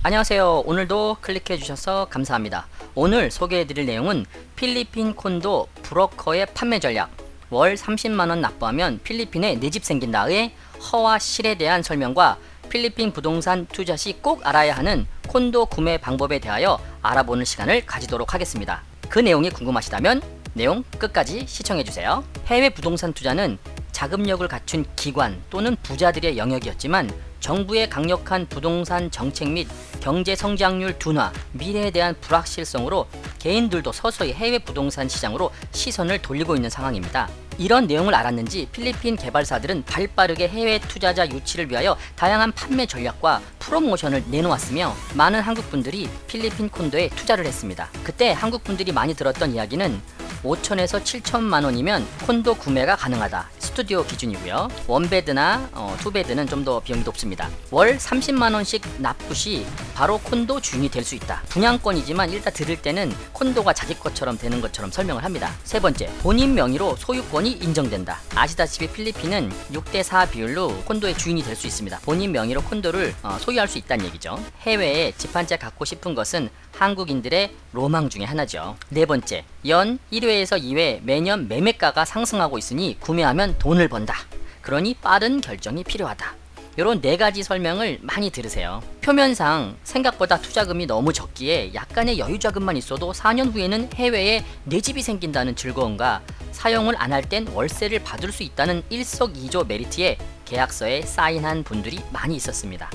안녕하세요. 오늘도 클릭해 주셔서 감사합니다. 오늘 소개해 드릴 내용은 필리핀 콘도 브로커의 판매 전략, 월 30만원 납부하면 필리핀에 내 집 생긴다의 허와 실에 대한 설명과 필리핀 부동산 투자 시 꼭 알아야 하는 콘도 구매 방법에 대하여 알아보는 시간을 가지도록 하겠습니다. 그 내용이 궁금하시다면 내용 끝까지 시청해 주세요. 해외 부동산 투자는 자금력을 갖춘 기관 또는 부자들의 영역이었지만 정부의 강력한 부동산 정책 및 경제 성장률 둔화, 미래에 대한 불확실성으로 개인들도 서서히 해외 부동산 시장으로 시선을 돌리고 있는 상황입니다. 이런 내용을 알았는지 필리핀 개발사들은 발빠르게 해외 투자자 유치를 위하여 다양한 판매 전략과 프로모션을 내놓았으며 많은 한국분들이 필리핀 콘도에 투자를 했습니다. 그때 한국분들이 많이 들었던 이야기는 5천에서 7천만 원이면 콘도 구매가 가능하다. 스튜디오 기준이고요. 원베드나 투베드는 좀 더 비용이 높습니다. 월 30만 원씩 납부 시 바로 콘도 주인이 될 수 있다. 분양권이지만 일단 들을 때는 콘도가 자기 것처럼 되는 것처럼 설명을 합니다. 세 번째, 본인 명의로 소유권이 인정된다. 아시다시피 필리핀은 6대4 비율로 콘도의 주인이 될 수 있습니다. 본인 명의로 콘도를 소유할 수 있다는 얘기죠. 해외에 집 한 채 갖고 싶은 것은 한국인들의 로망 중에 하나죠. 네 번째, 연 1회에서 2회 매년 매매가가 상승하고 있으니 구매하면 돈을 번다. 그러니 빠른 결정이 필요하다. 이런 네 가지 설명을 많이 들으세요. 표면상 생각보다 투자금이 너무 적기에 약간의 여유자금만 있어도 4년 후에는 해외에 내 집이 생긴다는 즐거움과 사용을 안 할 땐 월세를 받을 수 있다는 일석이조 메리트에 계약서에 사인한 분들이 많이 있었습니다.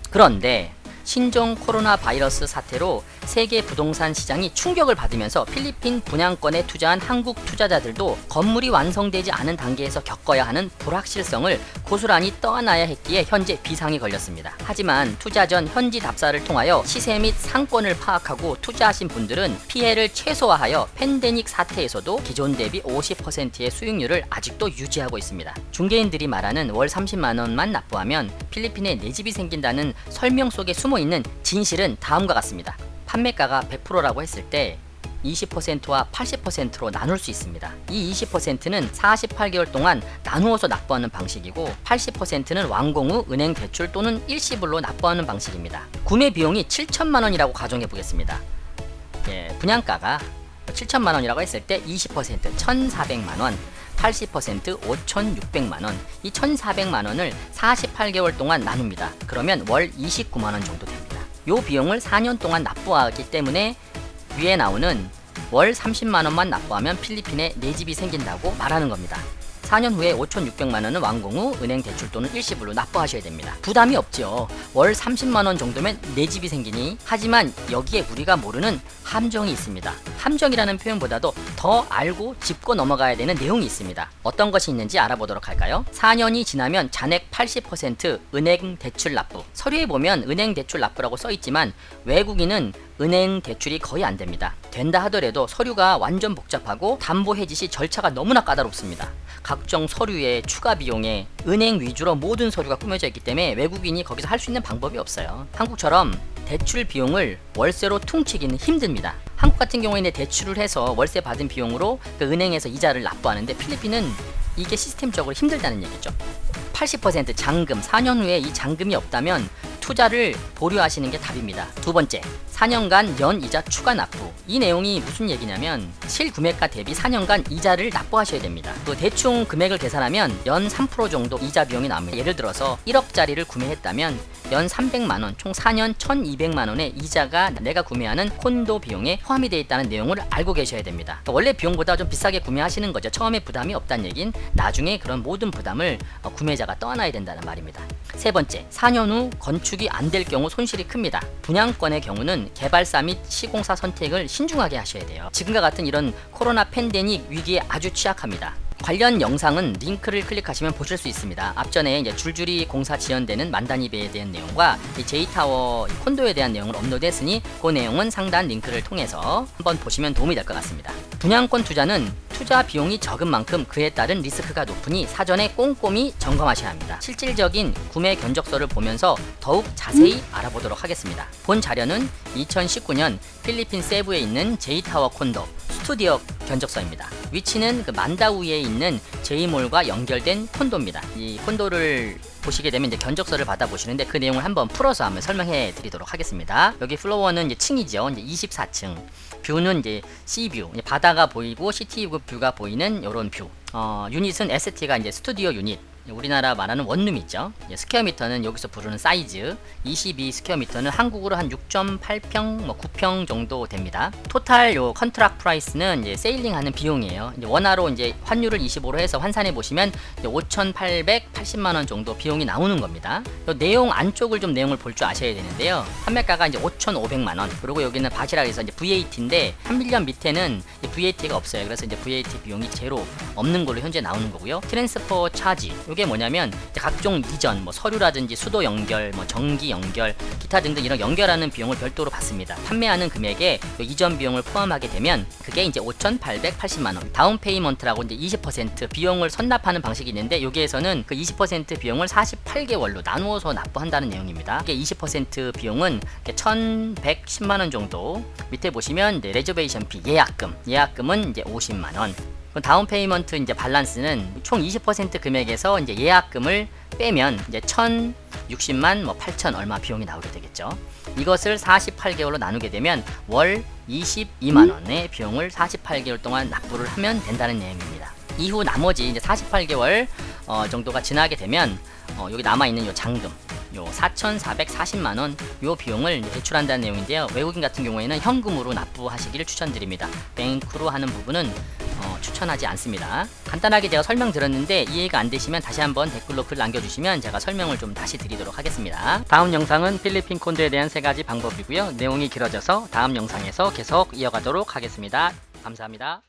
그런데 신종 코로나 바이러스 사태로 세계 부동산 시장이 충격을 받으면서 필리핀 분양권에 투자한 한국 투자자들도 건물이 완성되지 않은 단계에서 겪어야 하는 불확실성을 고스란히 떠안아야 했기에 현재 비상이 걸렸습니다. 하지만 투자 전 현지 답사를 통하여 시세 및 상권을 파악하고 투자하신 분들은 피해를 최소화하여 팬데믹 사태에서도 기존 대비 50%의 수익률을 아직도 유지하고 있습니다. 중개인들이 말하는 월 30만원만 납부하면 필리핀에 내 집이 생긴다는 설명 속에 숨어있는 진실은 다음과 같습니다. 판매가가 100%라고 했을 때 20%와 80%로 나눌 수 있습니다. 이 20%는 48개월 동안 나누어서 납부하는 방식이고 80%는 완공 후 은행 대출 또는 일시불로 납부하는 방식입니다. 구매 비용이 7천만 원이라고 가정해 보겠습니다. 분양가가 7천만 원이라고 했을 때 20% 1,400만 원, 80% 5,600만 원, 이 1,400만 원을 48개월 동안 나눕니다. 그러면 월 29만 원 정도 됩니다. 요 비용을 4년 동안 납부하기 때문에 위에 나오는 월 30만 원만 납부하면 필리핀에 내 집이 생긴다고 말하는 겁니다. 4년 후에 5,600만 원은 완공 후 은행 대출 또는 일시불로 납부하셔야 됩니다. 부담이 없죠. 월 30만 원 정도면 내 집이 생기니. 하지만 여기에 우리가 모르는 함정이 있습니다. 함정이라는 표현보다도 더 알고 짚고 넘어가야 되는 내용이 있습니다. 어떤 것이 있는지 알아보도록 할까요? 4년이 지나면 잔액 80% 은행 대출 납부. 서류에 보면 은행 대출 납부라고 써있지만 외국인은 은행 대출이 거의 안 됩니다. 된다 하더라도 서류가 완전 복잡하고 담보 해지 시 절차가 너무나 까다롭습니다. 각종 서류에 추가 비용에 은행 위주로 모든 서류가 꾸며져 있기 때문에 외국인이 거기서 할 수 있는 방법이 없어요. 한국처럼 대출 비용을 월세로 퉁치기는 힘듭니다. 한국 같은 경우에는 대출을 해서 월세 받은 비용으로 그 은행에서 이자를 납부하는데 필리핀은 이게 시스템적으로 힘들다는 얘기죠. 80% 잔금, 4년 후에 이 잔금이 없다면 투자를 보류하시는 게 답입니다. 두 번째, 4년간 연이자 추가 납부. 이 내용이 무슨 얘기냐면 실구매가 대비 4년간 이자를 납부하셔야 됩니다. 또 대충 금액을 계산하면 연 3% 정도 이자 비용이 나옵니다. 예를 들어서 1억짜리를 구매했다면 연 300만원, 총 4년 1200만원의 이자가 내가 구매하는 콘도 비용에 포함이 되어 있다는 내용을 알고 계셔야 됩니다. 그러니까 원래 비용보다 좀 비싸게 구매하시는 거죠. 처음에 부담이 없다는 얘긴 나중에 그런 모든 부담을 구매자가 떠안아야 된다는 말입니다. 세 번째, 4년 후 건축이 안 될 경우 손실이 큽니다. 분양권의 경우는 개발사 및 시공사 선택을 신중하게 하셔야 돼요. 지금과 같은 이런 코로나 팬데믹 위기에 아주 취약합니다. 관련 영상은 링크를 클릭하시면 보실 수 있습니다. 앞전에 이제 줄줄이 공사 지연되는 만단위배에 대한 내용과 이 제이타워 콘도에 대한 내용을 업로드했으니 그 내용은 상단 링크를 통해서 한번 보시면 도움이 될 것 같습니다. 분양권 투자는 투자 비용이 적은 만큼 그에 따른 리스크가 높으니 사전에 꼼꼼히 점검하셔야 합니다. 실질적인 구매 견적서를 보면서 더욱 자세히 알아보도록 하겠습니다. 본 자료는 2019년 필리핀 세부에 있는 제이타워 콘도 스튜디오 견적서입니다. 위치는 그 만다우이에 있는 제이몰과 연결된 콘도입니다. 이 콘도를 보시게 되면 이제 견적서를 받아보시는데 그 내용을 한번 풀어서 한번 설명해 드리도록 하겠습니다. 여기 플로어는 이제 층이죠. 이제 24층. 뷰는 이제 C뷰, 바다가 보이고 시티 뷰가 보이는 요런 뷰. 유닛은 ST가 이제 스튜디오 유닛. 우리나라 말하는 원룸 있죠. 스퀘어미터는 여기서 부르는 사이즈 22 스퀘어미터는 한국으로 한 6.8평, 9평 정도 됩니다. 토탈 요 컨트랙 프라이스는 이제 세일링 하는 비용이에요. 이제 원화로 이제 환율을 25로 해서 환산해 보시면 5,880만 원 정도 비용이 나오는 겁니다. 요 내용 안쪽을 좀 내용을 볼 줄 아셔야 되는데요. 판매가가 이제 5,500만 원. 그리고 여기는 바지락에서 해서 이제 VAT인데 3밀리언 밑에는 VAT가 없어요. 그래서 이제 VAT 비용이 제로 없는 걸로 현재 나오는 거고요. 트랜스퍼 차지. 이게 뭐냐면 각종 이전, 서류라든지 수도 연결, 전기 연결, 기타 등등 이런 연결하는 비용을 별도로 받습니다. 판매하는 금액에 이전 비용을 포함하게 되면 그게 이제 5,880만 원. 다운 페이먼트라고 이제 20% 비용을 선납하는 방식이 있는데 여기에서는 그 20% 비용을 48개월로 나누어서 납부한다는 내용입니다. 이게 20% 비용은 1,110만 원 정도. 밑에 보시면 레저베이션 피 예약금은 이제 50만 원. 다운 페이먼트 이제 밸런스는 총 20% 금액에서 이제 예약금을 빼면 이제 1,060만 8천 얼마 비용이 나오게 되겠죠. 이것을 48개월로 나누게 되면 월 22만 원의 비용을 48개월 동안 납부를 하면 된다는 내용입니다. 이후 나머지 이제 48개월 정도가 지나게 되면 여기 남아 있는 요 잔금 요 4,440만 원 요 비용을 대출한다는 내용인데요. 외국인 같은 경우에는 현금으로 납부하시기를 추천드립니다. 뱅크로 하는 부분은 추천하지 않습니다. 간단하게 제가 설명드렸는데 이해가 안 되시면 다시 한번 댓글로 글 남겨주시면 제가 설명을 좀 다시 드리도록 하겠습니다. 다음 영상은 필리핀 콘도에 대한 3가지 방법이고요. 내용이 길어져서 다음 영상에서 계속 이어가도록 하겠습니다. 감사합니다.